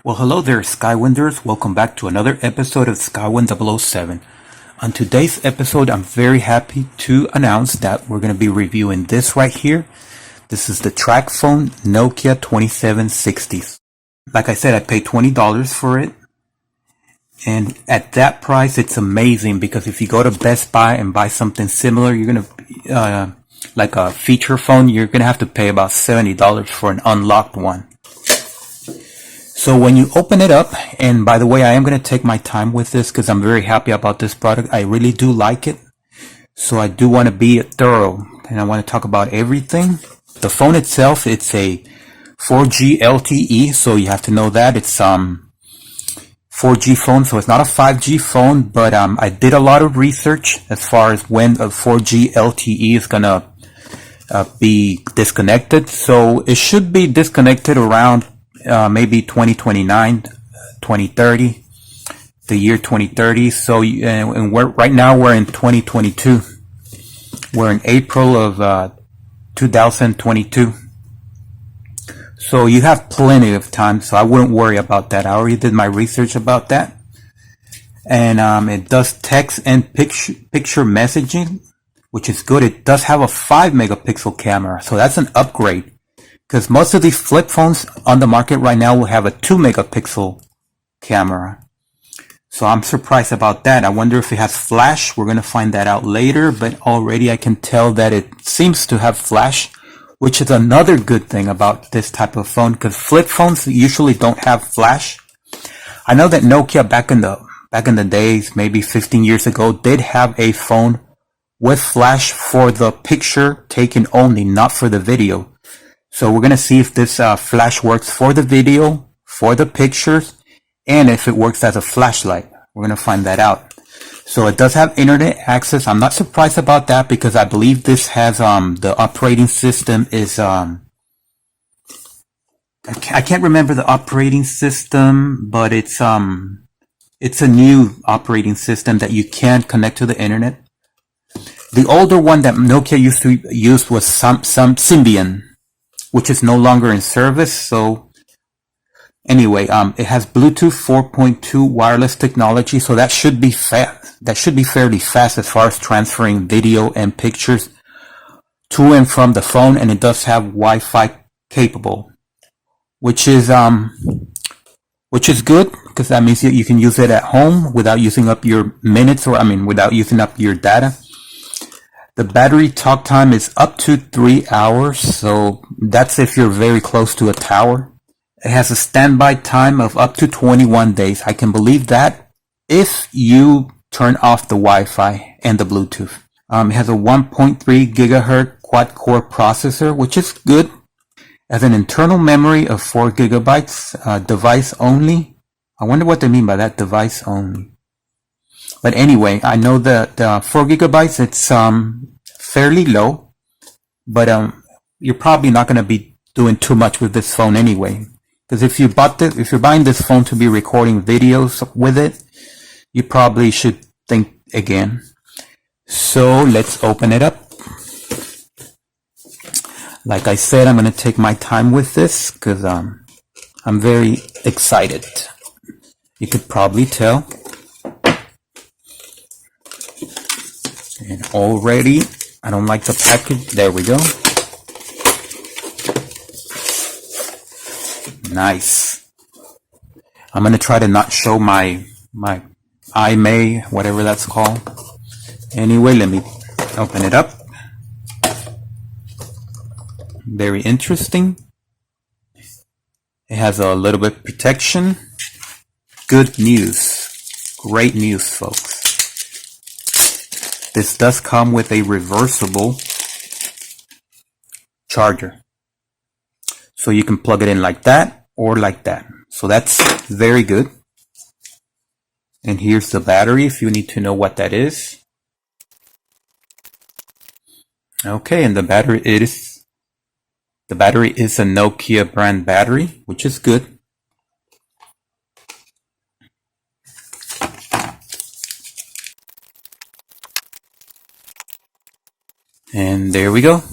Well, hello there, Skywinders. Welcome back to another episode of Skywind 007. On today's episode, I'm very happy to announce that we're going to be reviewing this right here. This is the Tracfone Nokia 2760. Like I said, I paid $20 for it. And at that price, it's amazing because if you go to Best Buy and buy something similar, you're going to, like a feature phone, you're going to have to pay about $70 for an unlocked one. So when you open it up, and by the way, I am going to take my time with this because I'm very happy about this product. I really do like it. So I do want to be thorough and I want to talk about everything. The phone itself, it's a 4G LTE. So you have to know that it's 4G phone. So it's not a 5G phone, but I did a lot of research as far as when a 4G LTE is going to be disconnected. So it should be disconnected around maybe 2029, 2030, the year 2030. So, and right now we're in 2022. We're in April of 2022. So you have plenty of time. So I wouldn't worry about that. I already did my research about that. And it does text and picture messaging, which is good. It does have a 5 megapixel camera. So that's an upgrade. Because most of these flip phones on the market right now will have a 2 megapixel camera. So I'm surprised about that. I wonder if it has flash. We're going to find that out later. But already I can tell that it seems to have flash, which is another good thing about this type of phone. Because flip phones usually don't have flash. I know that Nokia back in the days, maybe 15 years ago, did have a phone with flash for the picture taken only, not for the video. So we're going to see if this flash works for the video, for the pictures, and if it works as a flashlight. We're going to find that out. So it does have internet access. I'm not surprised about that because I believe this has the operating system is I can't remember the operating system, but it's a new operating system that you can connect to the internet. The older one that Nokia used to use was some Symbian, which is no longer in service. So anyway, it has Bluetooth 4.2 wireless technology. So that should be fast. That should be fairly fast as far as transferring video and pictures to and from the phone. And it does have Wi-Fi capable, which is good because that means you can use it at home without using up your minutes without using up your data. The battery talk time is up to 3 hours, so that's if you're very close to a tower. It has a standby time of up to 21 days. I can believe that if you turn off the Wi-Fi and the Bluetooth. It has a 1.3 gigahertz quad-core processor, which is good. It has an internal memory of 4 gigabytes, device only. I wonder what they mean by that, device only. But anyway, I know that 4 gigabytes, it's fairly low, but you're probably not going to be doing too much with this phone anyway. Because if you're buying this phone to be recording videos with it, you probably should think again. So let's open it up. Like I said, I'm going to take my time with this because I'm very excited. You could probably tell. And already, I don't like the package. There we go. Nice. I'm going to try to not show my iMay, whatever that's called. Anyway, let me open it up. Very interesting. It has a little bit of protection. Good news. Great news, folks. This does come with a reversible charger. So you can plug it in like that or like that. So that's very good. And here's the battery if you need to know what that is. Okay, and the battery is a Nokia brand battery, which is good. And there we go.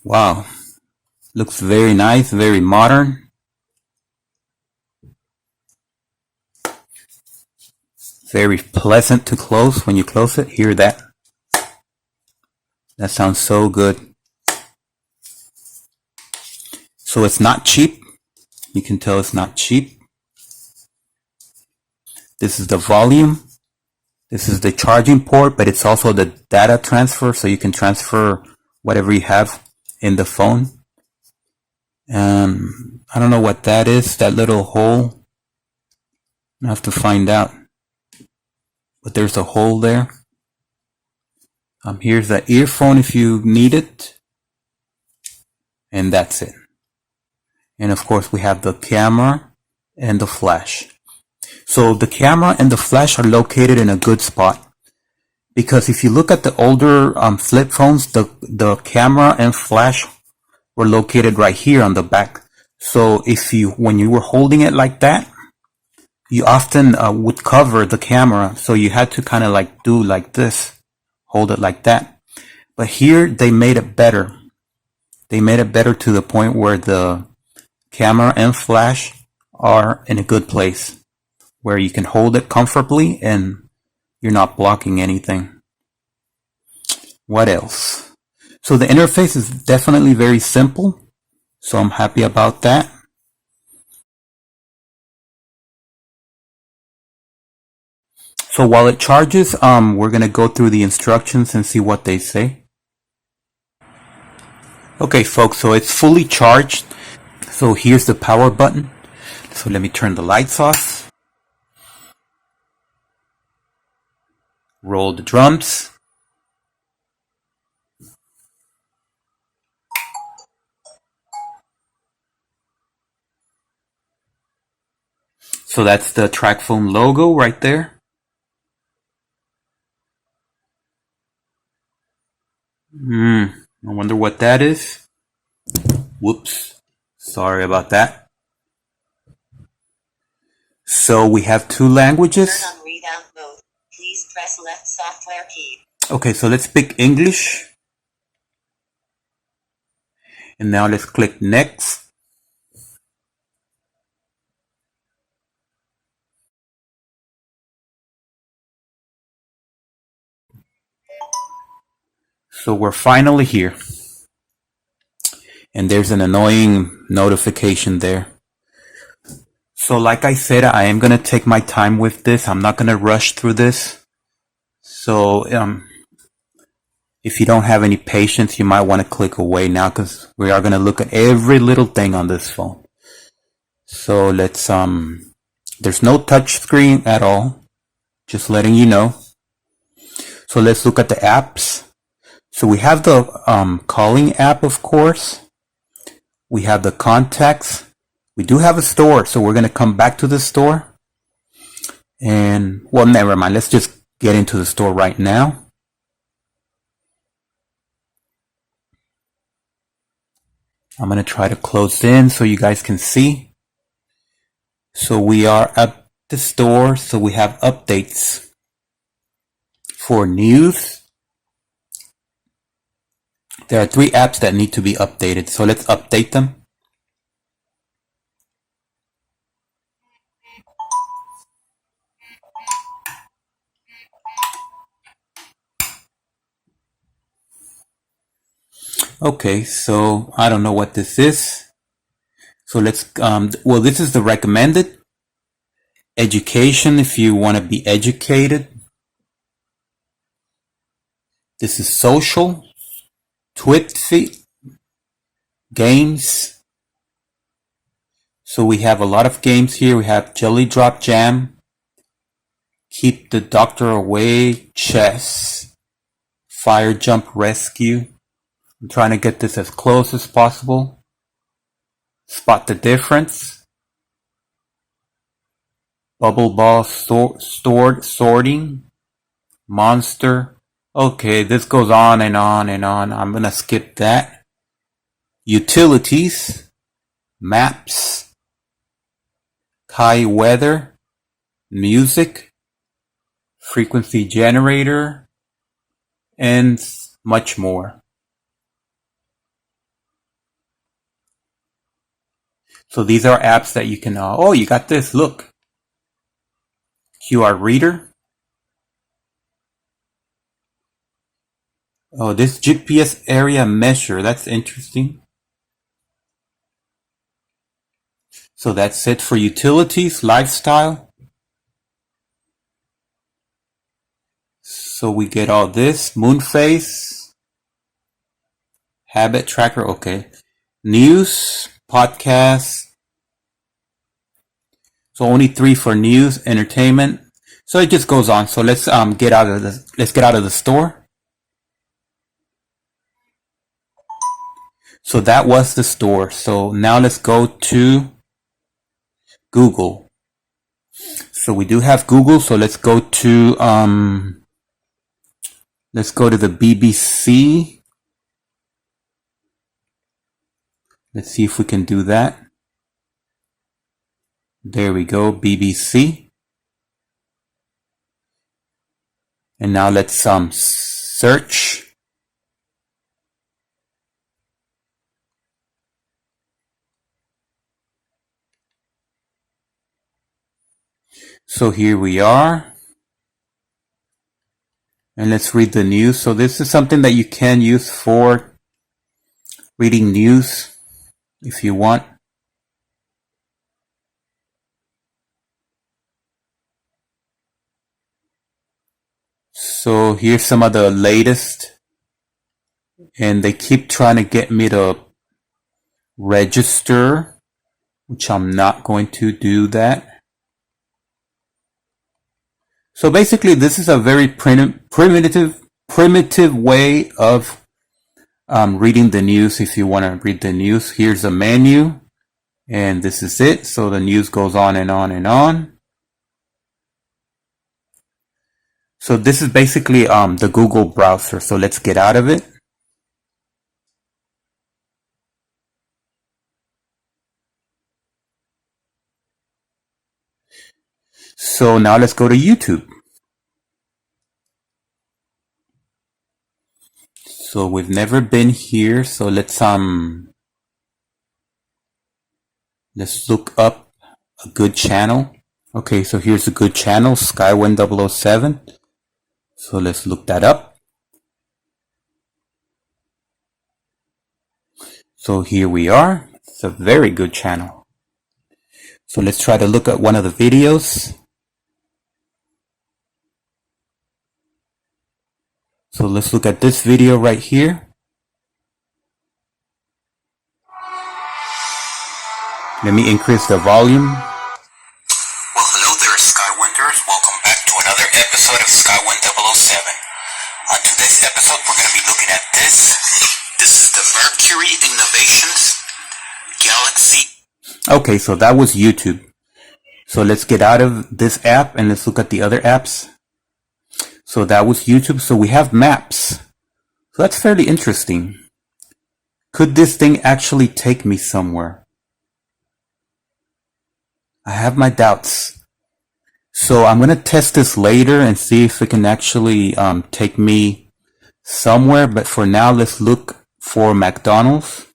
Wow. Looks very nice, very modern. Very pleasant to close when you close it. Hear that? That sounds so good. So it's not cheap. You can tell it's not cheap. This is the volume. This is the charging port, but it's also the data transfer, so you can transfer whatever you have in the phone. I don't know what that is, that little hole. I have to find out. But there's a hole there. Here's the earphone if you need it. And that's it. And of course we have the camera and the flash. So the camera and the flash are located in a good spot. Because if you look at the older flip phones, the camera and flash were located right here on the back. So when you were holding it like that, you often would cover the camera. So you had to kind of like do like this, hold it like that. But here they made it better. They made it better to the point where the camera and flash are in a good place, where you can hold it comfortably and you're not blocking anything. What else? So the interface is definitely very simple. So I'm happy about that. So while it charges, we're going to go through the instructions and see what they say. Okay, folks, so it's fully charged. So here's the power button. So let me turn the lights off. Roll the drums. So that's the Tracfone logo right there. I wonder what that is. Whoops. Sorry about that. So we have two languages. Turn on readout mode. Please press left software key. Okay, so let's pick English. And now let's click next. So we're finally here. And there's an annoying notification there. So like I said, I am going to take my time with this. I'm not going to rush through this. So if you don't have any patience, you might want to click away now, because we are going to look at every little thing on this phone. So let's, there's no touch screen at all. Just letting you know. So let's look at the apps. So we have the calling app, of course. We have the contacts. We do have a store, so we're going to come back to the store. And, well, never mind. Let's just get into the store right now. I'm going to try to close in so you guys can see. So we are at the store. So we have updates for news. There are 3 apps that need to be updated. So let's update them. Okay, so I don't know what this is. So let's, well, this is the recommended. Education, if you want to be educated. This is social. Twitfy. Games. So we have a lot of games here. We have Jelly Drop Jam. Keep the Doctor Away. Chess. Fire Jump Rescue. I'm trying to get this as close as possible. Spot the Difference. Bubble Ball Sorting. Monster. Okay, this goes on and on and on. I'm gonna skip that. Utilities. Maps. Kai Weather. Music. Frequency Generator. And much more. So these are apps that you can, oh, you got this, look. QR Reader. Oh, this GPS area measure, that's interesting. So that's it for utilities, lifestyle. So we get all this, moon phase, habit tracker, okay. News, podcasts. So only 3 for news, entertainment. So it just goes on. So let's get out of the store. So that was the store. So now let's go to Google. So we do have Google. So let's go to the BBC. Let's see if we can do that. There we go, BBC. And now let's search. So here we are. And let's read the news. So this is something that you can use for reading news if you want. So here's some of the latest. And they keep trying to get me to register, which I'm not going to do that. So basically this is a very primitive way of reading the news. If you want to read the news, here's a menu, and this is it. So the news goes on and on and on. So this is basically the Google browser. So let's get out of it. So now let's go to YouTube. So we've never been here. So let's look up a good channel. Okay, so here's a good channel, Skywind 007. So let's look that up. So here we are. It's a very good channel. So let's try to look at one of the videos. So let's look at this video right here. Let me increase the volume. Well, hello there, Skywinders. Welcome back to another episode of Skywind 007. On today's episode, we're going to be looking at this. This is the Mercury Innovations Galaxy. Okay, so that was YouTube. So let's get out of this app and let's look at the other apps. So that was YouTube. So we have maps. So that's fairly interesting. Could this thing actually take me somewhere? I have my doubts. So I'm going to test this later and see if it can actually take me somewhere. But for now, let's look for McDonald's.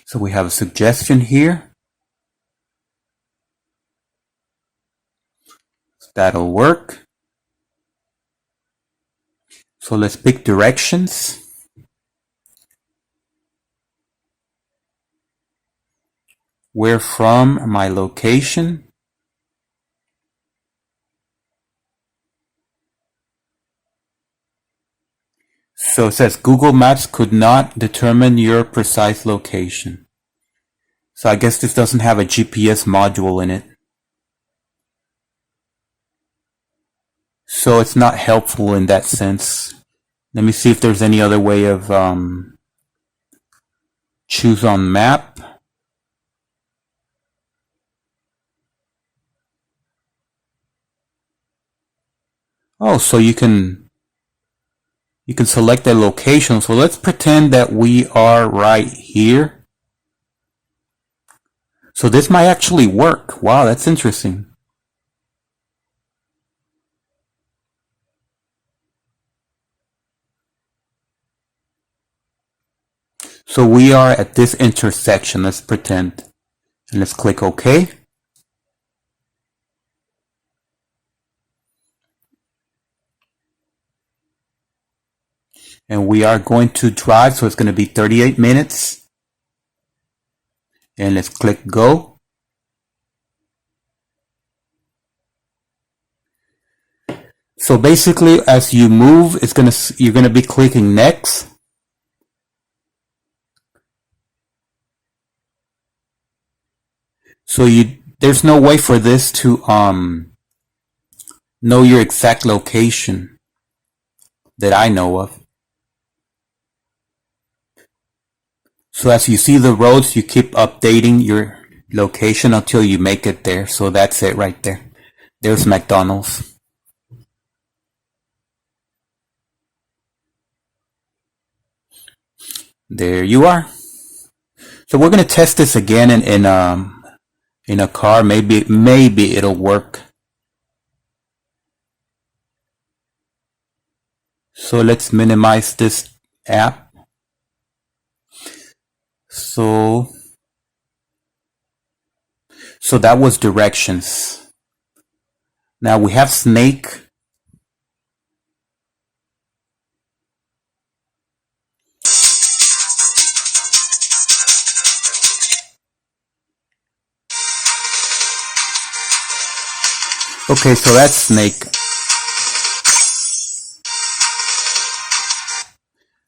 So we have a suggestion here. That'll work. So let's pick directions. Where from my location. So it says Google Maps could not determine your precise location. So I guess this doesn't have a GPS module in it. So it's not helpful in that sense. Let me see if there's any other way of choose on map. Oh, so you can select a location. So let's pretend that we are right here. So this might actually work. Wow, that's interesting. So we are at this intersection. Let's pretend. And let's click OK. And we are going to drive, so it's going to be 38 minutes. And let's click go. So basically, as you move, you're gonna be clicking next. So there's no way for this to know your exact location that I know of. So as you see the roads, you keep updating your location until you make it there. So that's it right there. There's McDonald's. There you are. So we're gonna test this again in a car. Maybe it'll work. So let's minimize this app. So that was directions. Now we have snake. Okay, so that's snake.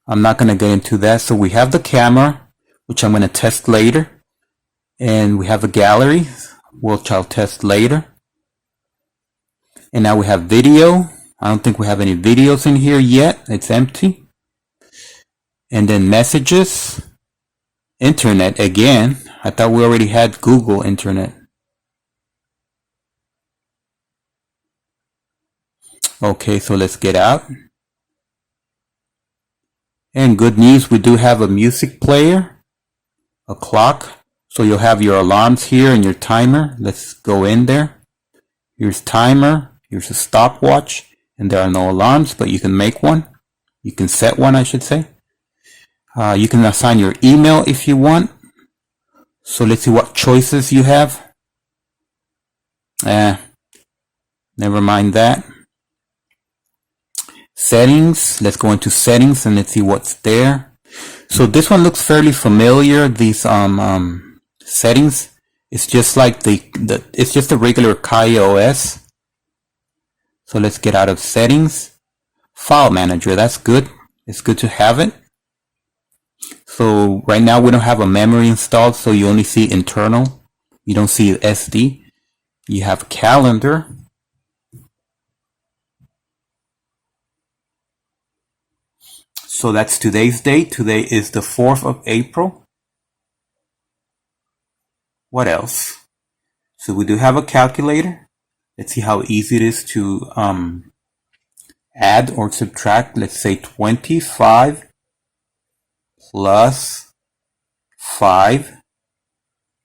I'm not going to get into that. So we have the camera, which I'm going to test later. And we have a gallery, which I'll test later. And now we have video. I don't think we have any videos in here yet. It's empty. And then messages. Internet again. I thought we already had Google Internet. Okay, so let's get out. And good news, we do have a music player, a clock. So you'll have your alarms here and your timer. Let's go in there. Here's timer, here's a stopwatch, and there are no alarms, but you can make one. You can set one, I should say. You can assign your email if you want. So let's see what choices you have. Never mind that. Settings, let's go into settings and let's see what's there. So this one looks fairly familiar. These settings, it's just like it's just a regular KaiOS. So let's get out of settings. File manager, that's good. It's good to have it. So right now we don't have a memory installed, so you only see internal. You don't see SD. You have calendar. So that's today's date. Today is the 4th of April. What else? So we do have a calculator. Let's see how easy it is to add or subtract. Let's say 25 plus 5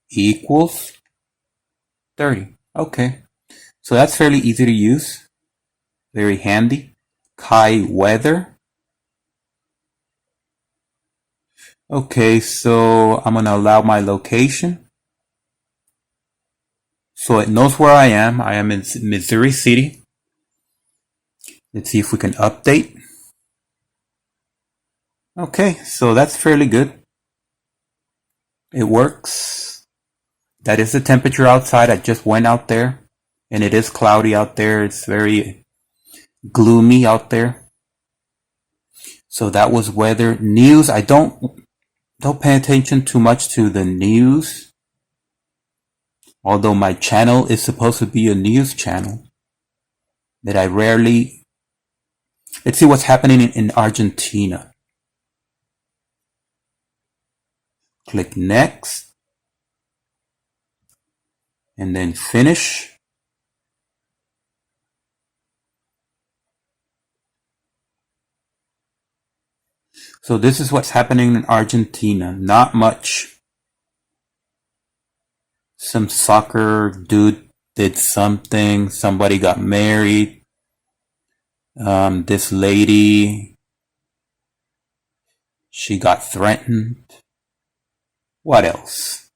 equals 30. Okay. So that's fairly easy to use. Very handy. Kai weather. Okay, so I'm going to allow my location. So it knows where I am. I am in Missouri City. Let's see if we can update. Okay, so that's fairly good. It works. That is the temperature outside. I just went out there and it is cloudy out there. It's very gloomy out there. So that was weather. News, I don't pay attention too much to the news. Although my channel is supposed to be a news channel. That I rarely... Let's see what's happening in Argentina. Click next. And then finish. So this is what's happening in Argentina. Not much. Some soccer dude did something. Somebody got married. This lady, she got threatened. What else?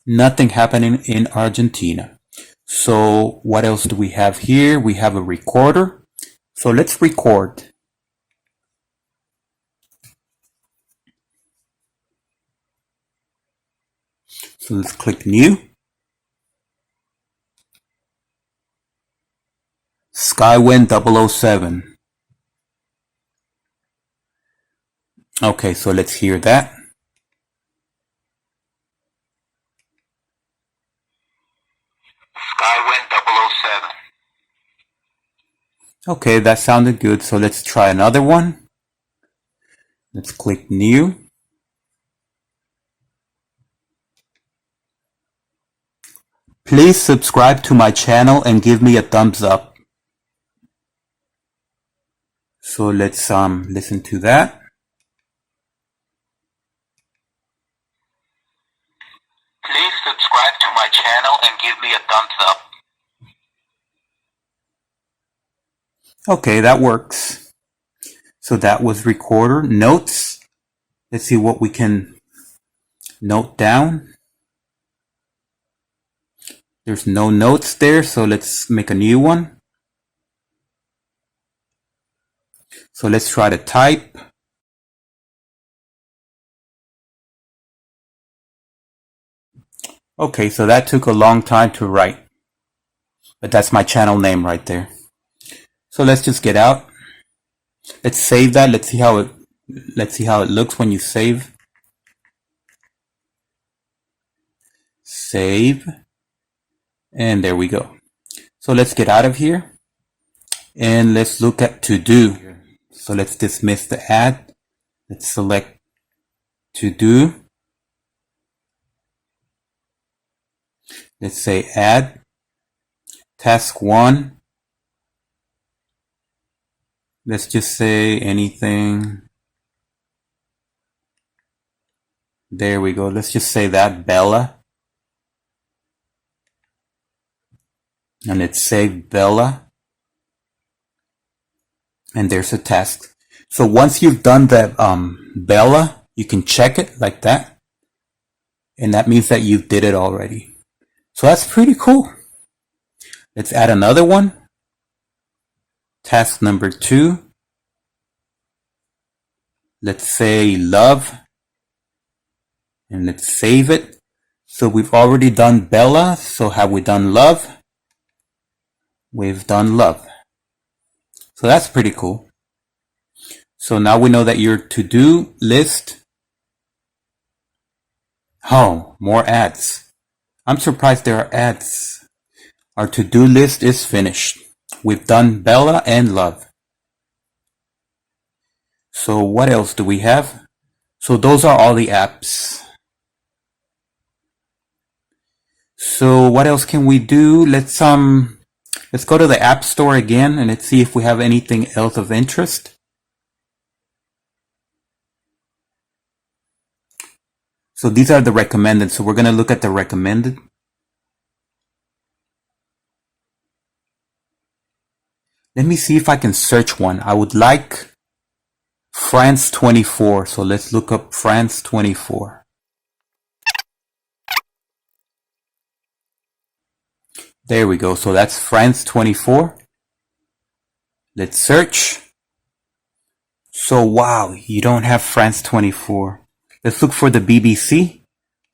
Nothing happening in Argentina. So what else do we have here? We have a recorder. So let's record. So let's click new. Skywind 007. Okay, so let's hear that. Skywind 007. Okay, that sounded good. So let's try another one. Let's click new. Please subscribe to my channel and give me a thumbs up. So let's listen to that. Please subscribe to my channel and give me a thumbs up. Okay, that works. So that was recorder. Notes. Let's see what we can note down. There's no notes there, so let's make a new one. So let's try to type. Okay, so that took a long time to write. But that's my channel name right there. So let's just get out. Let's save that. Let's see how it looks when you save. Save. And there we go. So let's get out of here. And let's look at to do. So let's dismiss the ad. Let's select to do. Let's say add. Task 1. Let's just say anything. There we go. Let's just say that, Bella. And let's say Bella. And there's a task. So once you've done that Bella, you can check it like that. And that means that you did it already. So that's pretty cool. Let's add another one. Task number 2. Let's say love. And let's save it. So we've already done Bella. So have we done love? We've done love. So that's pretty cool. So now we know that your to-do list. Oh, more ads. I'm surprised there are ads. Our to-do list is finished. We've done Bella and love. So what else do we have? So those are all the apps. So what else can we do? Let's go to the App Store again and let's see if we have anything else of interest. So these are the recommended. So we're going to look at the recommended. Let me see if I can search one. I would like France 24. So let's look up France 24. There we go. So that's France 24. Let's search. So wow, you don't have France 24. Let's look for the BBC.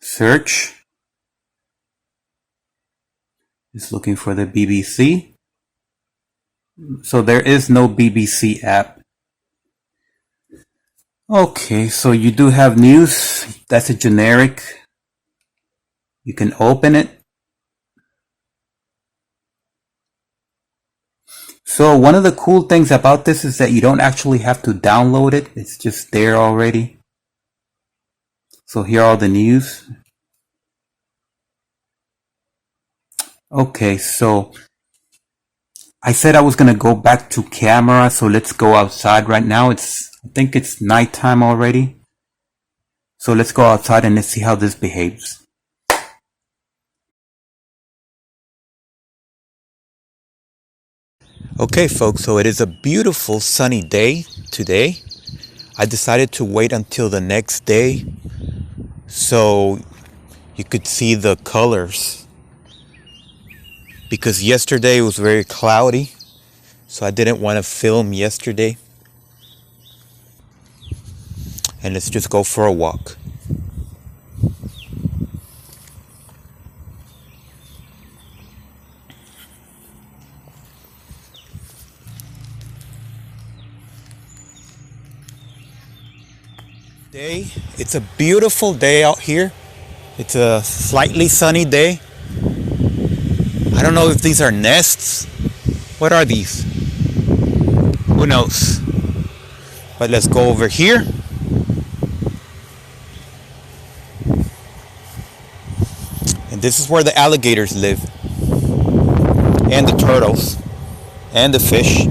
Search. It's looking for the BBC. So there is no BBC app. Okay, so you do have news. That's a generic. You can open it. So one of the cool things about this is that you don't actually have to download it. It's just there already. So here are all the news. Okay, so I said I was going to go back to camera. So let's go outside right now. I think it's nighttime already. So let's go outside and let's see how this behaves. Okay folks, so it is a beautiful sunny day today. I decided to wait until the next day so you could see the colors, because yesterday it was very cloudy. so I didn't want to film yesterday. And let's just go for a walk. It's a beautiful day out here. It's a slightly sunny day. I don't know if these are nests. What are these? Who knows? But let's go over here. And this is where the alligators live. And the turtles. And the fish.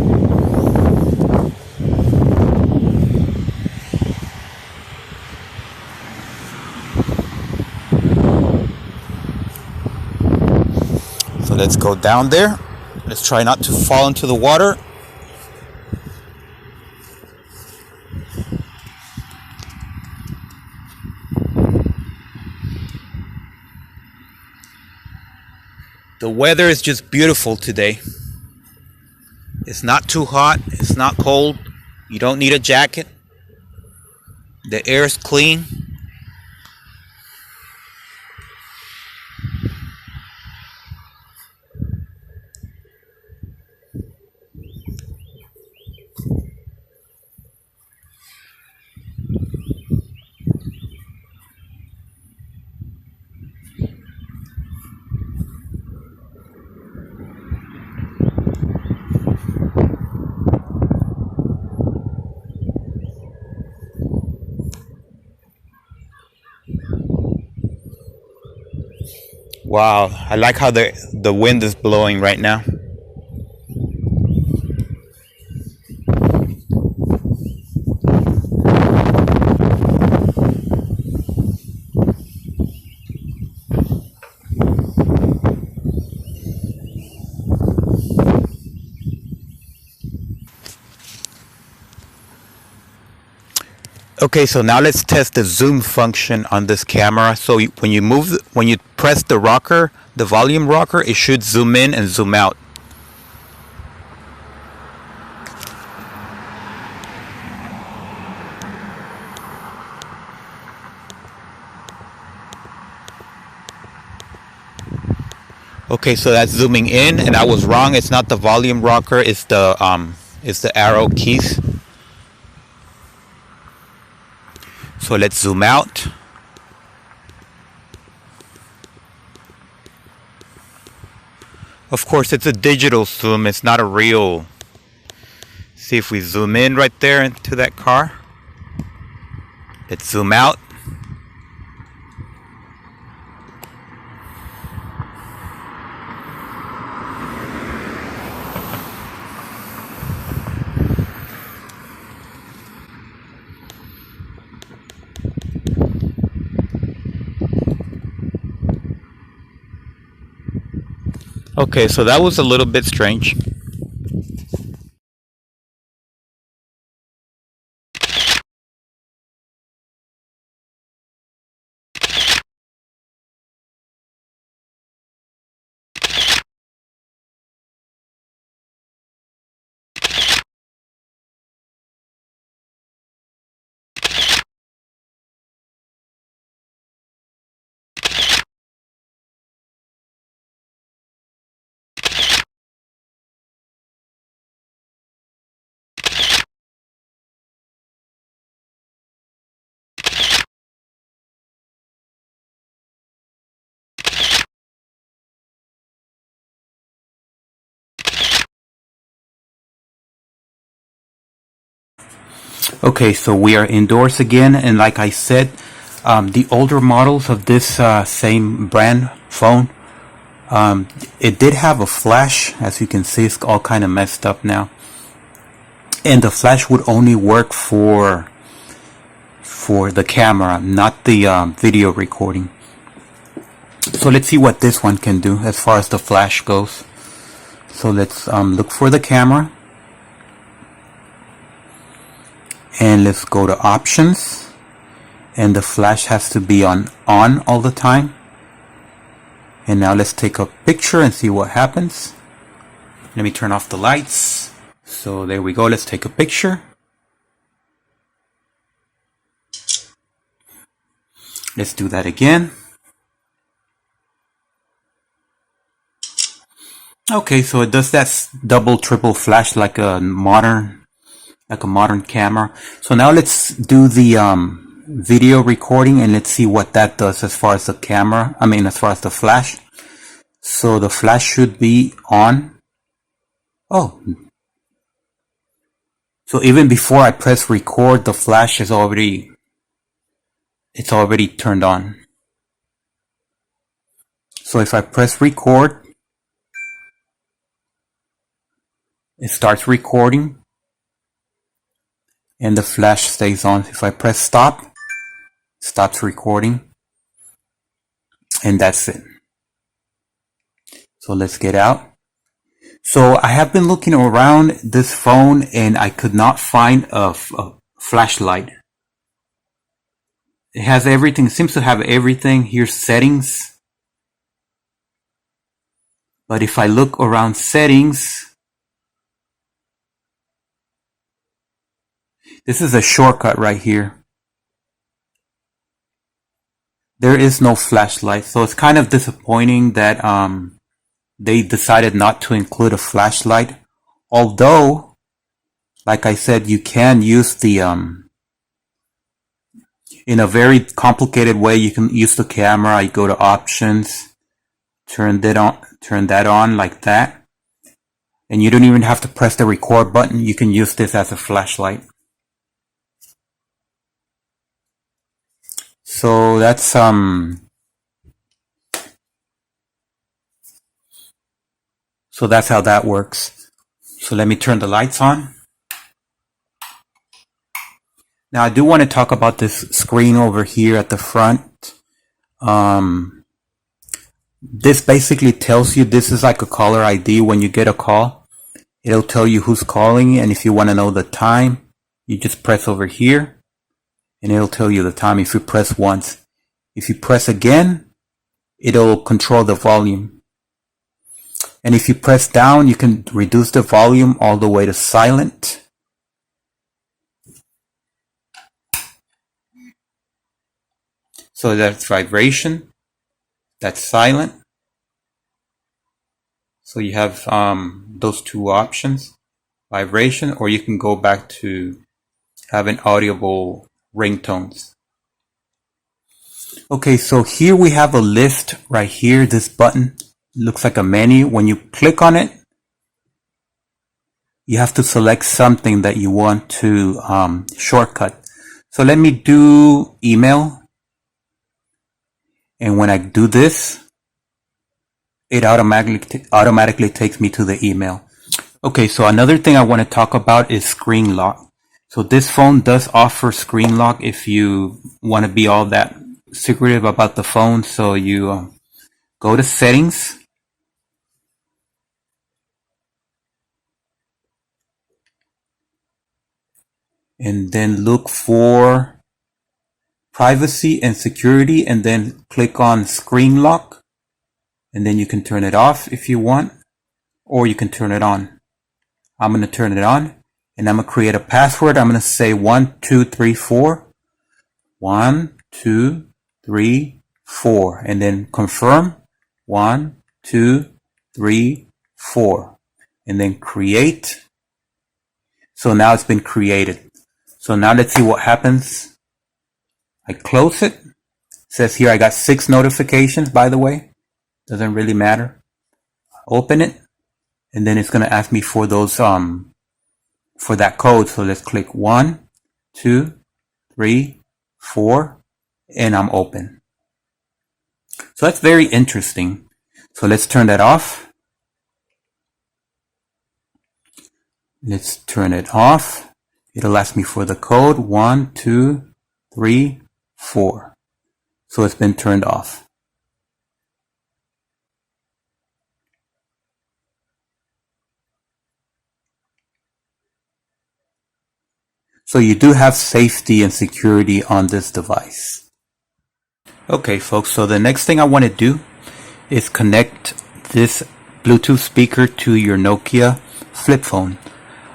So let's go down there. Let's try not to fall into the water. The weather is just beautiful today. It's not too hot. It's not cold. You don't need a jacket. The air is clean. Wow, I like how the wind is blowing right now. Okay, so now let's test the zoom function on this camera. So when you press the rocker, the volume rocker, it should zoom in and zoom out. Okay, so that's zooming in, and I was wrong. It's not the volume rocker. It's the arrow keys. So let's zoom out. Of course, it's a digital zoom. It's not a real. See if we zoom in right there into that car. Let's zoom out. Okay, so that was a little bit strange. Okay, so we are indoors again, and like I said, the older models of this same brand phone, it did have a flash. As you can see, it's all kind of messed up now, and the flash would only work for the camera, not the video recording. So let's see what this one can do as far as the flash goes. So let's look for the camera. And let's go to options, and the flash has to be on all the time. And now let's take a picture and see what happens. Let me turn off the lights. So there we go. Let's take a picture. Let's do that again. Okay, so it does that double, triple flash like a modern camera. So now let's do the video recording and let's see what that does as far as the camera. As far as the flash. So the flash should be on. Oh. So even before I press record, the flash is already turned on. So if I press record, it starts recording and the flash stays on. If I press stop, it stops recording, and that's it. So let's get out. So I have been looking around this phone and I could not find a flashlight. It has everything, it seems to have everything. Here's settings. But if I look around settings, this is a shortcut right here. There is no flashlight, so it's kind of disappointing that they decided not to include a flashlight. Although, like I said, you can use the in a very complicated way. You can use the camera. You go to options, turn that on like that, and you don't even have to press the record button. You can use this as a flashlight. So that's so that's how that works. So let me turn the lights on. Now I do want to talk about this screen over here at the front. This basically tells you, this is like a caller ID. When you get a call, it'll tell you who's calling, and if you want to know the time, you just press over here and it'll tell you the time if you press once. If you press again, it'll control the volume. And if you press down, you can reduce the volume all the way to silent. So that's vibration, that's silent. So you have those two options, vibration, or you can go back to having audible ringtones. Okay, so here we have a list right here. This button looks like a menu. When you click on it, you have to select something that you want to shortcut. So let me do email. And when I do this, it automatically takes me to the email. Okay, so another thing I want to talk about is screen lock. So this phone does offer screen lock if you want to be all that secretive about the phone. So you go to settings. And then look for privacy and security, and then click on screen lock. And then you can turn it off if you want, or you can turn it on. I'm going to turn it on, and I'm going to create a password. I'm going to say 1234. 1, 2, 3, 4, and then confirm. 1, 2, 3, 4, and then create. So now it's been created. So now let's see what happens. I close it. It says here I got 6 notifications, by the way. Doesn't really matter. Open it, and then it's going to ask me for those for that code. So let's click 1, 2, 3, 4, and I'm open. So that's very interesting. So let's turn that off. Let's turn it off. It'll ask me for the code 1, 2, 3, 4. So it's been turned off. So you do have safety and security on this device. Okay folks, so the next thing I want to do is connect this Bluetooth speaker to your Nokia flip phone.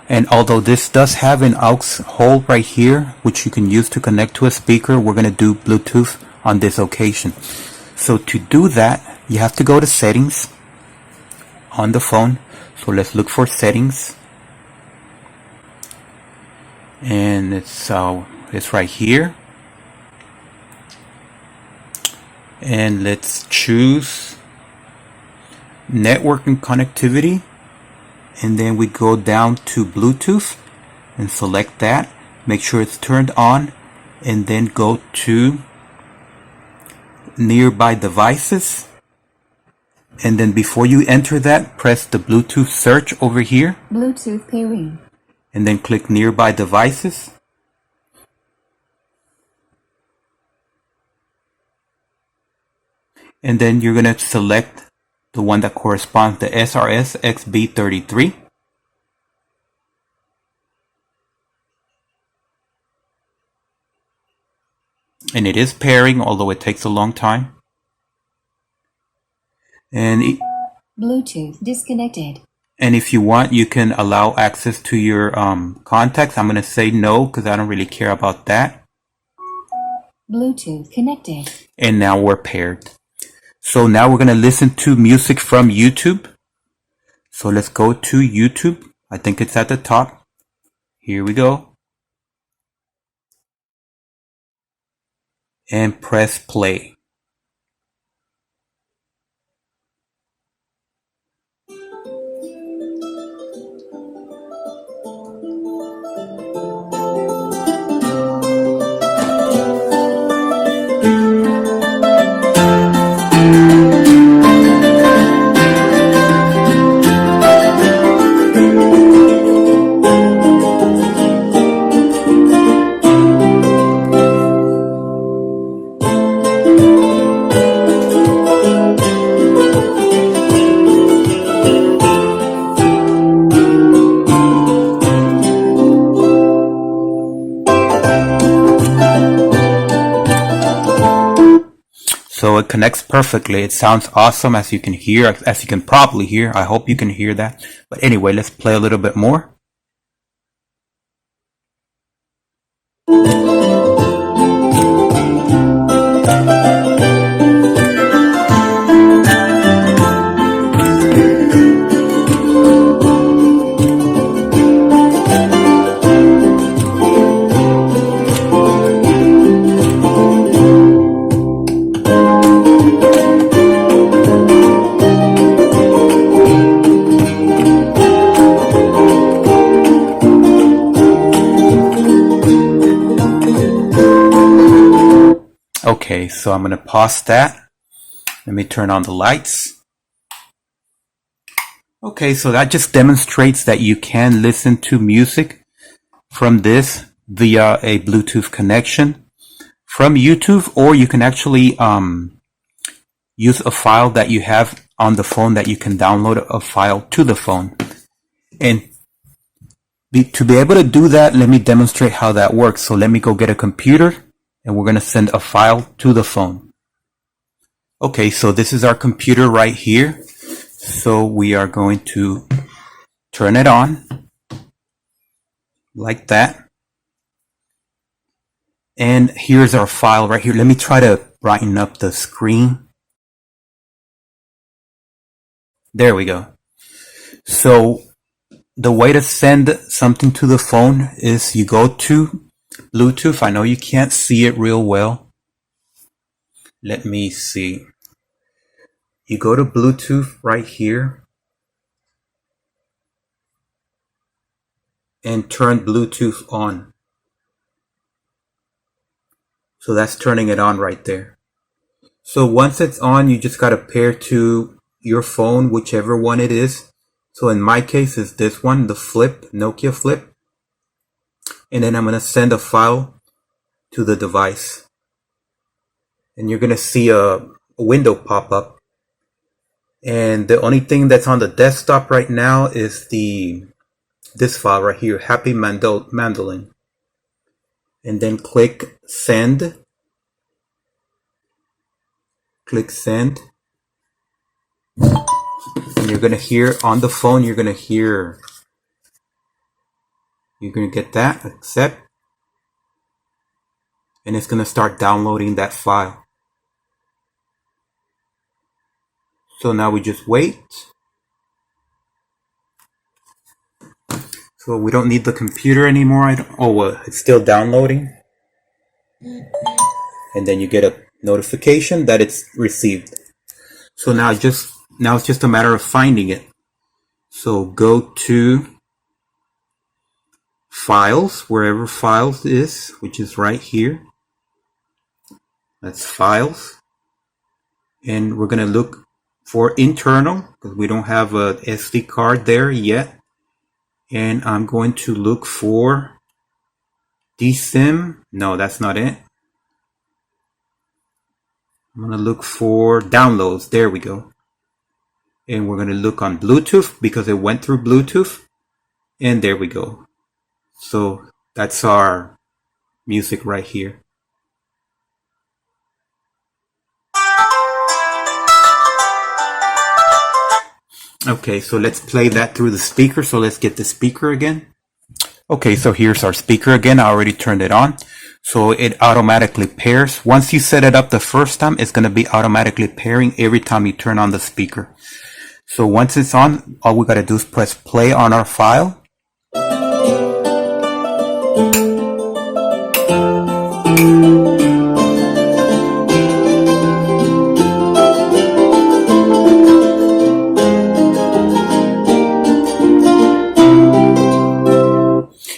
And although this does have an aux hole right here, which you can use to connect to a speaker, we're going to do Bluetooth on this occasion. So to do that, you have to go to settings on the phone. So let's look for settings. And it's right here. And let's choose network and connectivity. And then we go down to Bluetooth and select that. Make sure it's turned on, and then go to nearby devices. And then before you enter that, press the Bluetooth search over here. Bluetooth pairing. And then click nearby devices. And then you're going to select the one that corresponds to SRS XB33. And it is pairing, although it takes a long time. And Bluetooth disconnected. And if you want, you can allow access to your contacts. I'm going to say no because I don't really care about that. Bluetooth connected. And now we're paired. So now we're going to listen to music from YouTube. So let's go to YouTube. I think it's at the top. Here we go. And press play. So it connects perfectly. It sounds awesome, as you can hear, as you can probably hear. I hope you can hear that. But anyway, let's play a little bit more. Okay, so I'm going to pause that. Let me turn on the lights. Okay, so that just demonstrates that you can listen to music from this via a Bluetooth connection from YouTube, or you can actually use a file that you have on the phone that you can download a file to the phone. And to be able to do that, let me demonstrate how that works. So let me go get a computer. And we're going to send a file to the phone. Okay, so this is our computer right here. So we are going to turn it on like that. And here's our file right here. Let me try to brighten up the screen. There we go. So the way to send something to the phone is you go to Bluetooth. I know you can't see it real well. Let me see. You go to Bluetooth right here and turn Bluetooth on. So that's turning it on right there. So once it's on, you just got to pair to your phone, whichever one it is. So in my case, it's this one, the Flip, Nokia Flip. And then I'm going to send a file to the device. And you're going to see a window pop up. And the only thing that's on the desktop right now is this file right here, Happy Mandolin. And then click send. Click send. And you're going to hear on the phone, you're going to hear You're going to get that, accept, and it's going to start downloading that file. So now we just wait. So we don't need the computer anymore. It's still downloading. And then you get a notification that it's received. So now it's just a matter of finding it. So go to Files, wherever Files is, which is right here. That's Files. And we're going to look for internal, because we don't have a SD card there yet. And I'm going to look for DSIM. No, that's not it. I'm going to look for downloads. There we go. And we're going to look on Bluetooth because it went through Bluetooth. And there we go. So that's our music right here. Okay, so let's play that through the speaker. So let's get the speaker again. Okay, so here's our speaker again. I already turned it on. So it automatically pairs. Once you set it up the first time, it's going to be automatically pairing every time you turn on the speaker. So once it's on, all we got to do is press play on our file.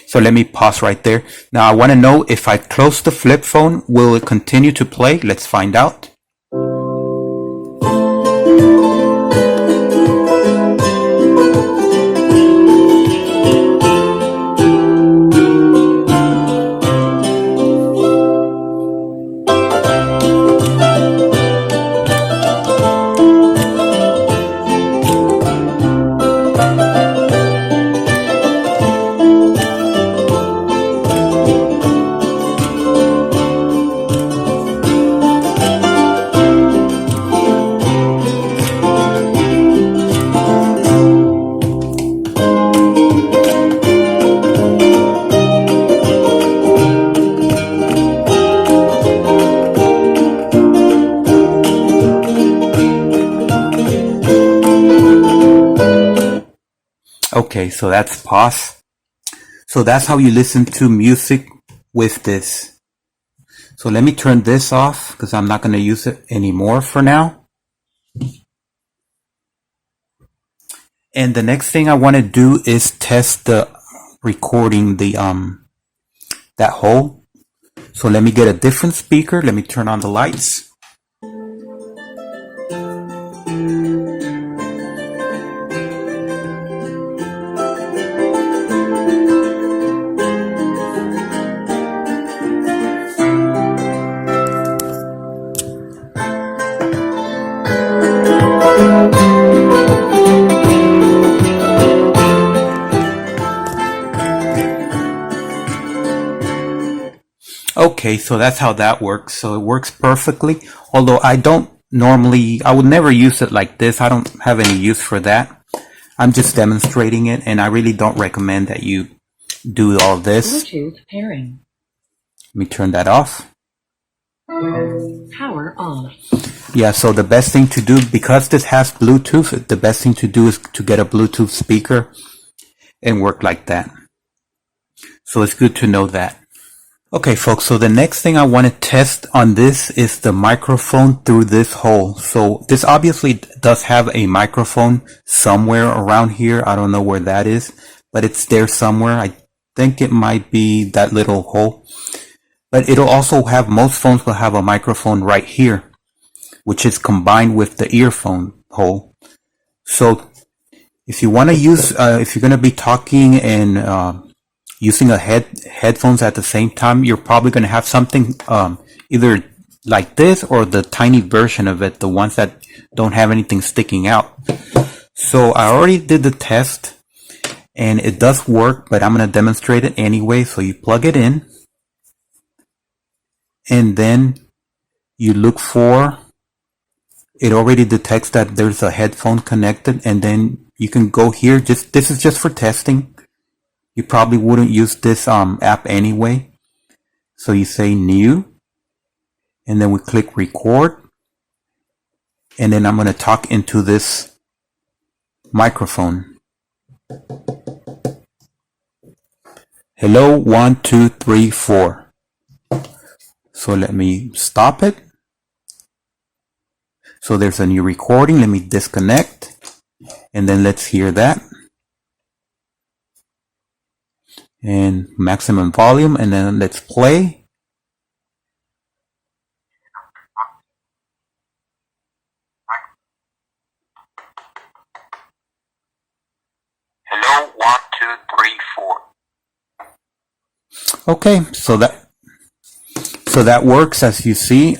So let me pause right there. Now I want to know if I close the flip phone, will it continue to play? Let's find out. Okay, so that's pause. So that's how you listen to music with this. So let me turn this off because I'm not going to use it anymore for now. And the next thing I want to do is test the recording, that hole. So let me get a different speaker. Let me turn on the lights. Okay, so that's how that works. So it works perfectly. Although I would never use it like this. I don't have any use for that. I'm just demonstrating it, and I really don't recommend that you do all this. Bluetooth pairing. Let me turn that off. Power on. Yeah, so the best thing to do, because this has Bluetooth, the best thing to do is to get a Bluetooth speaker and work like that. So it's good to know that. Okay, folks, so the next thing I want to test on this is the microphone through this hole. So this obviously does have a microphone somewhere around here. I don't know where that is, but it's there somewhere. I think it might be that little hole. But it'll also have, most phones will have a microphone right here, which is combined with the earphone hole. So if you want to use, if you're going to be talking and using headphones at the same time, you're probably going to have something either like this or the tiny version of it, the ones that don't have anything sticking out. So I already did the test and it does work, but I'm going to demonstrate it anyway. So you plug it in and then you look for, it already detects that there's a headphone connected, and then you can go here. This is just for testing. You probably wouldn't use this app anyway. So you say new, and then we click record, and then I'm going to talk into this microphone. Hello, 1, 2, 3, 4. So let me stop it. So there's a new recording. Let me disconnect, and then let's hear that. And maximum volume, and then let's play. Hello, 1, 2, 3, 4. Okay, so that works. As you see,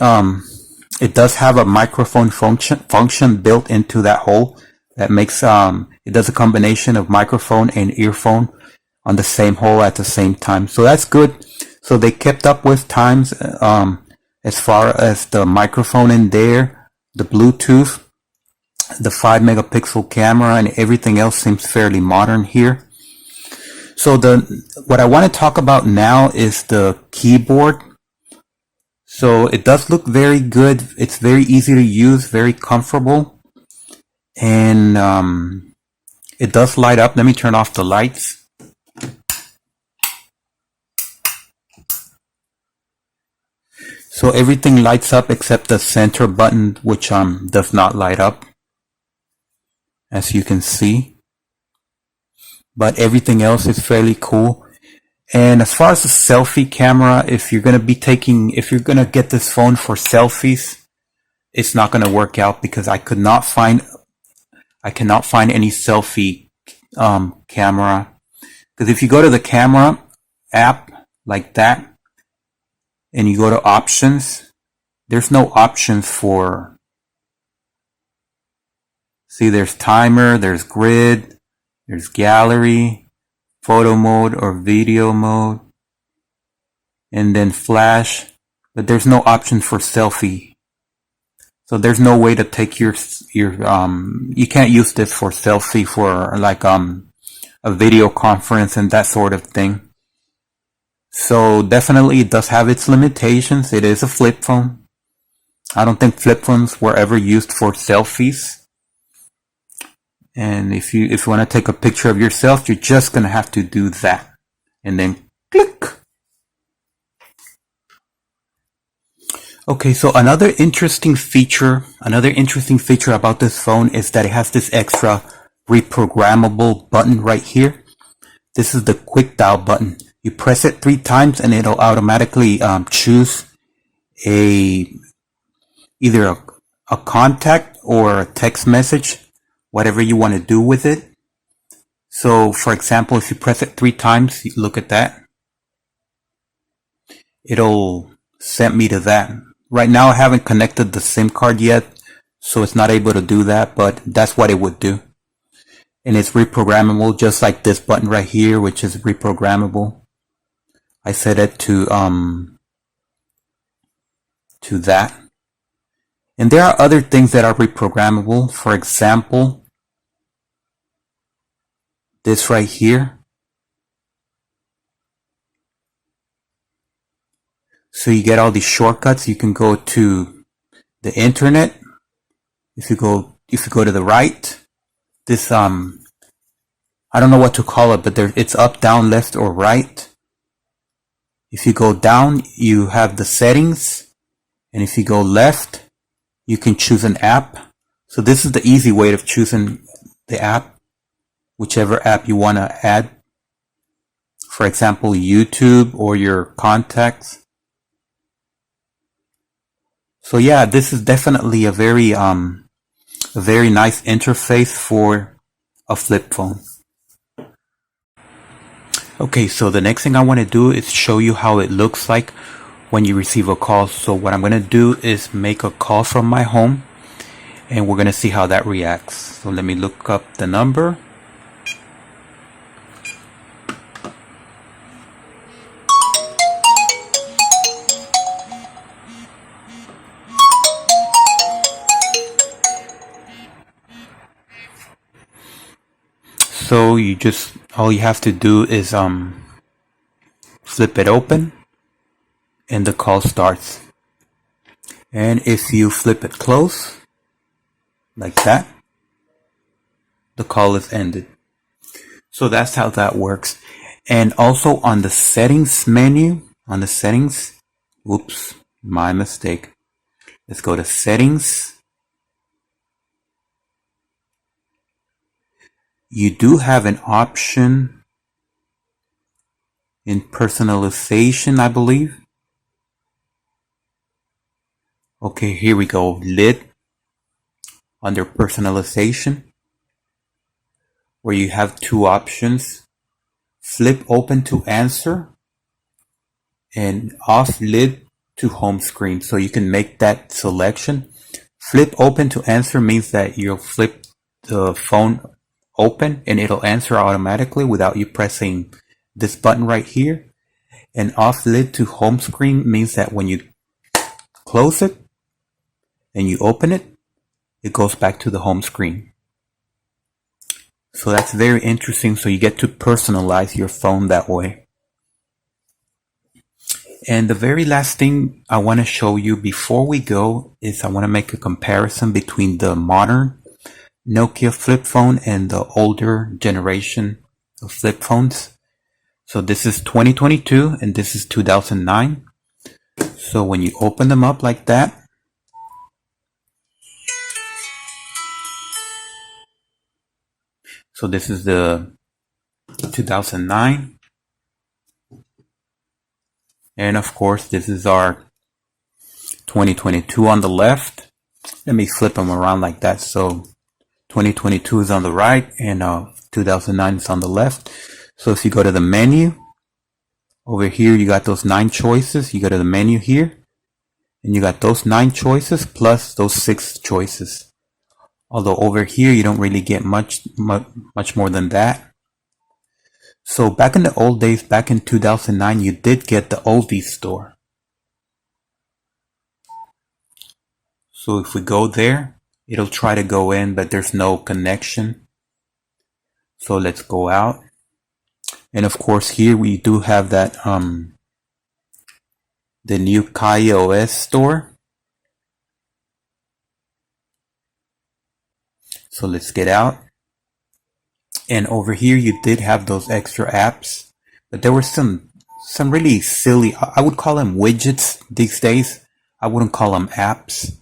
it does have a microphone function built into that hole that makes it does a combination of microphone and earphone on the same hole at the same time. So that's good. So they kept up with times as far as the microphone in there, the Bluetooth, the 5 megapixel camera, and everything else seems fairly modern here. So what I want to talk about now is the keyboard. So it does look very good. It's very easy to use, very comfortable, and it does light up. Let me turn off the lights. So everything lights up except the center button, which does not light up, as you can see. But everything else is fairly cool. And as far as the selfie camera, if you're gonna get this phone for selfies, it's not gonna work out, because I cannot find any selfie camera. Because if you go to the camera app like that, and you go to options, there's no options for. See, there's timer, there's grid, there's gallery, photo mode or video mode, and then flash, but there's no option for selfie. So there's no way to take your you can't use this for selfie for like a video conference and that sort of thing. So definitely it does have its limitations. It is a flip phone. I don't think flip phones were ever used for selfies. And if you want to take a picture of yourself, you're just going to have to do that. And then click. Okay, so another interesting feature about this phone is that it has this extra reprogrammable button right here. This is the quick dial button. You press it 3 times and it'll automatically choose either a contact or a text message, whatever you want to do with it. So for example, if you press it 3 times, look at that. It'll send me to that. Right now I haven't connected the SIM card yet, so it's not able to do that, but that's what it would do. And it's reprogrammable, just like this button right here, which is reprogrammable. I set it to that. And there are other things that are reprogrammable. For example, this right here. So you get all these shortcuts. You can go to the internet. If you go to the right, this I don't know what to call it, but it's up, down, left, or right. If you go down, you have the settings, and if you go left, you can choose an app. So this is the easy way of choosing the app, whichever app you want to add. For example, YouTube or your contacts. So yeah, this is definitely a very nice interface for a flip phone. Okay, so the next thing I want to do is show you how it looks like when you receive a call. So what I'm going to do is make a call from my home, and we're going to see how that reacts. So let me look up the number. So all you have to do is flip it open and the call starts. And if you flip it close, like that, the call is ended. So that's how that works. And also on the settings menu, oops, my mistake. Let's go to settings. You do have an option in personalization, I believe. Okay, here we go. Lid under personalization, where you have two options. Flip open to answer and off lid to home screen. So you can make that selection. Flip open to answer means that you'll flip the phone open and it'll answer automatically without you pressing this button right here. And off lid to home screen means that when you close it and you open it, it goes back to the home screen. So that's very interesting. So you get to personalize your phone that way. And the very last thing I want to show you before we go is I want to make a comparison between the modern Nokia flip phone and the older generation of flip phones. So this is 2022 and this is 2009. So when you open them up like that, so this is the 2009. And of course, this is our 2022 on the left. Let me flip them around like that. So 2022 is on the right and 2009 is on the left. So if you go to the menu, over here you got those 9 choices. You go to the menu here and you got those 9 choices plus those 6 choices. Although over here you don't really get much more than that. So back in the old days, back in 2009, you did get the oldie store. So if we go there, it'll try to go in, but there's no connection. So let's go out. And of course here we do have that the new KaiOS store. So let's get out. And over here you did have those extra apps, but there were some really silly, I would call them widgets these days. I wouldn't call them apps,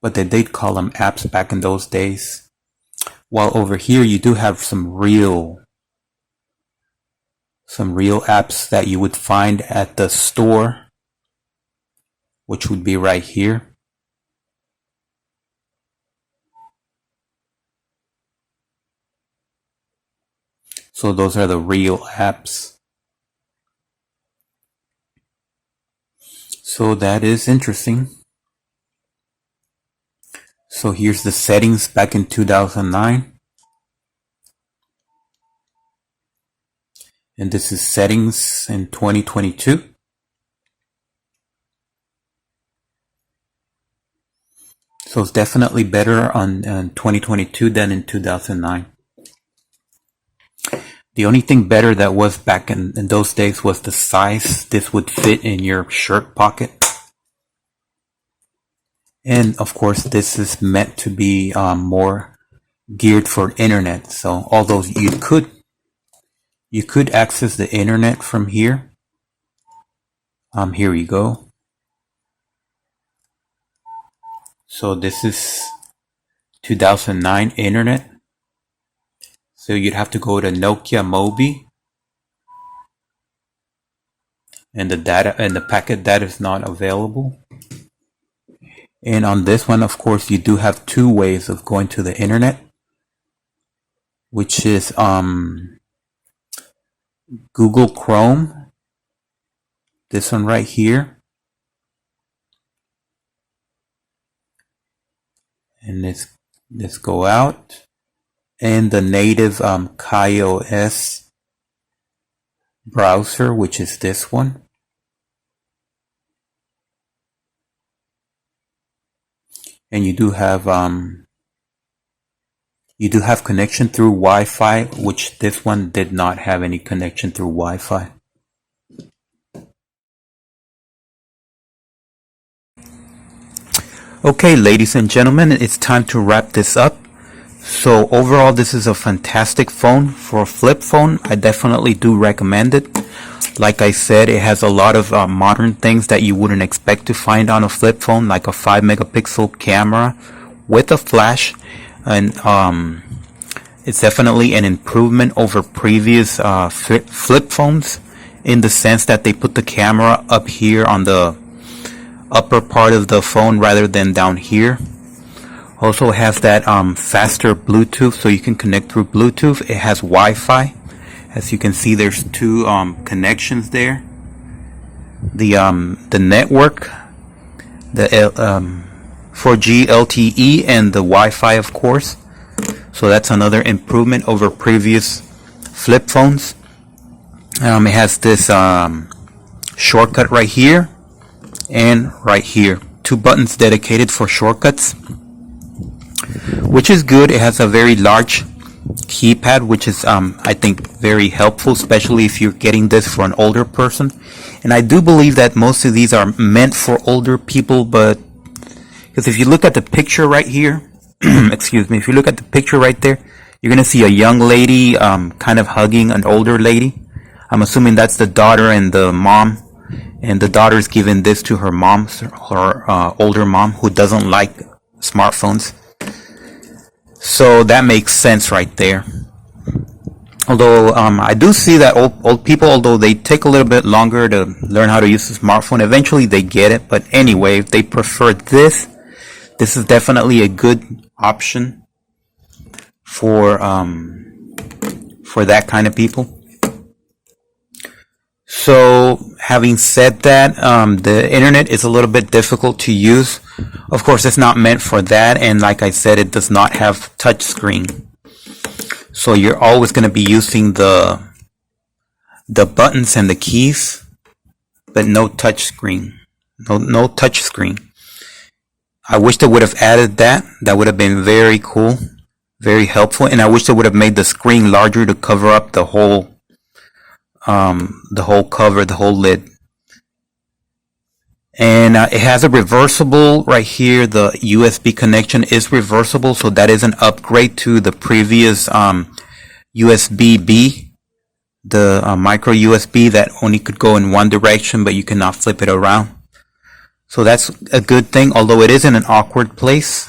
but they did call them apps back in those days. While over here you do have some real apps that you would find at the store, which would be right here. So those are the real apps. So that is interesting. So here's the settings back in 2009. And this is settings in 2022. So it's definitely better on 2022 than in 2009. The only thing better that was back in those days was the size. This would fit in your shirt pocket. And of course, this is meant to be more geared for internet. So although you could access the internet from here. Here we go. So this is 2009 internet. So you'd have to go to Nokia Mobi. And the data and the packet data is not available. And on this one, of course, you do have 2 ways of going to the internet, which is Google Chrome, this one right here, and let's go out, and the native KaiOS browser, which is this one. And you do have You do have connection through Wi-Fi, which this one did not have any connection through Wi-Fi. Okay, ladies and gentlemen, it's time to wrap this up. So overall, this is a fantastic phone. For a flip phone, I definitely do recommend it. Like I said, it has a lot of modern things that you wouldn't expect to find on a flip phone, like a 5 megapixel camera with a flash. And it's definitely an improvement over previous flip phones, in the sense that they put the camera up here on the upper part of the phone rather than down here. Also has that faster Bluetooth, so you can connect through Bluetooth. It has Wi-Fi. As you can see, there's two connections there. The network, the 4G LTE, and the Wi-Fi, of course. So that's another improvement over previous flip phones. It has this shortcut right here and right here. 2 buttons dedicated for shortcuts, which is good. It has a very large keypad, which is I think very helpful, especially if you're getting this for an older person. And I do believe that most of these are meant for older people, but because if you look at the picture right here, excuse me, if you look at the picture right there, you're gonna see a young lady kind of hugging an older lady. I'm assuming that's the daughter and the mom, and the daughter's giving this to her mom, her older mom, who doesn't like smartphones. So that makes sense right there. Although I do see that old people, although they take a little bit longer to learn how to use the smartphone, eventually they get it. But anyway, if they prefer this is definitely a good option for that kind of people. So having said that, the internet is a little bit difficult to use. Of course, it's not meant for that, and like I said, it does not have touch screen. So you're always going to be using the buttons and the keys, but no touch screen. No touch screen. I wish they would have added that. That would have been very cool, very helpful, and I wish they would have made the screen larger to cover up the whole cover, the whole lid. And it has a reversible right here. The USB connection is reversible, so that is an upgrade to the previous USB-B, the micro USB that only could go in one direction, but you cannot flip it around. So that's a good thing, although it is in an awkward place.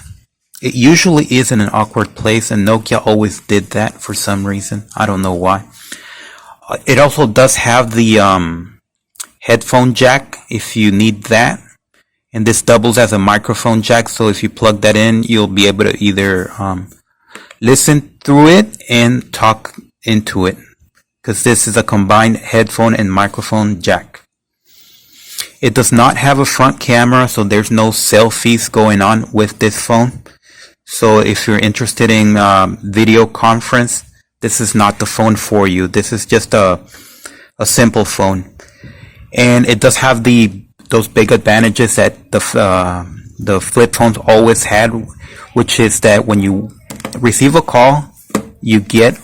It usually is in an awkward place, and Nokia always did that for some reason. I don't know why. It also does have the headphone jack if you need that, and this doubles as a microphone jack, so if you plug that in, you'll be able to either listen through it and talk into it, because this is a combined headphone and microphone jack. It does not have a front camera, so there's no selfies going on with this phone. So if you're interested in video conference, this is not the phone for you. This is just a simple phone. And it does have those big advantages that the flip phones always had, which is that when you receive a call, you get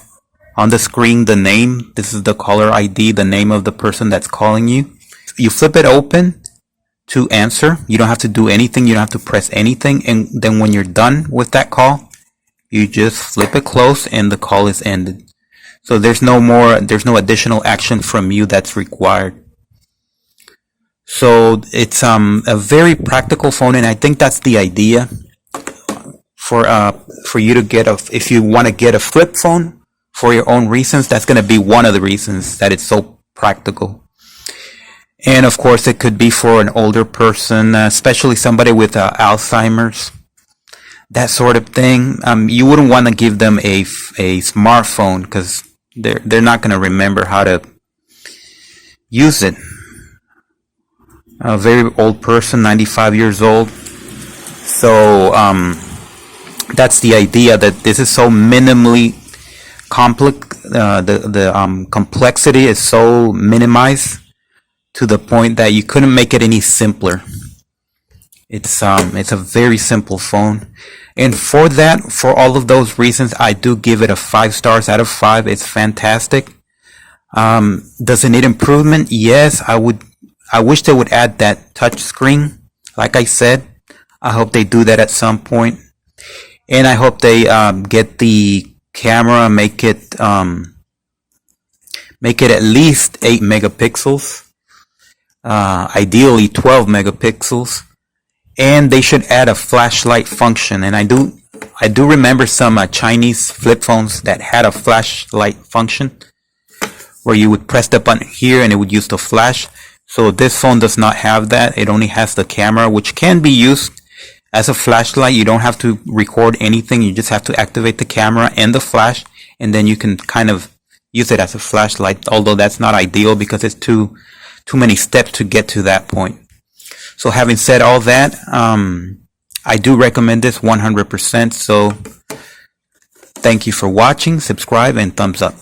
on the screen the name. This is the caller ID, the name of the person that's calling you. You flip it open to answer. You don't have to do anything. You don't have to press anything. And then when you're done with that call, you just flip it closed and the call is ended. So there's no additional action from you that's required. So it's a very practical phone, and I think that's the idea for you to get if you want to get a flip phone for your own reasons. That's going to be one of the reasons that it's so practical. And of course, it could be for an older person, especially somebody with Alzheimer's, that sort of thing. You wouldn't want to give them a smartphone because they're not going to remember how to use it. A very old person, 95 years old. So that's the idea, that this is so minimally complex. The complexity is so minimized to the point that you couldn't make it any simpler. It's a very simple phone. And for all of those reasons, I do give it a 5 stars out of 5. It's fantastic. Does it need improvement? Yes, I wish they would add that touch screen. Like I said, I hope they do that at some point. And I hope they get the camera, make it at least 8 megapixels. Ideally 12 megapixels. And they should add a flashlight function. And I do remember some Chinese flip phones that had a flashlight function where you would press the button here and it would use the flash. So this phone does not have that. It only has the camera, which can be used as a flashlight. You don't have to record anything. You just have to activate the camera and the flash, and then you can kind of use it as a flashlight. Although that's not ideal because it's too many steps to get to that point. So having said all that, I do recommend this 100%. So thank you for watching, subscribe, and thumbs up.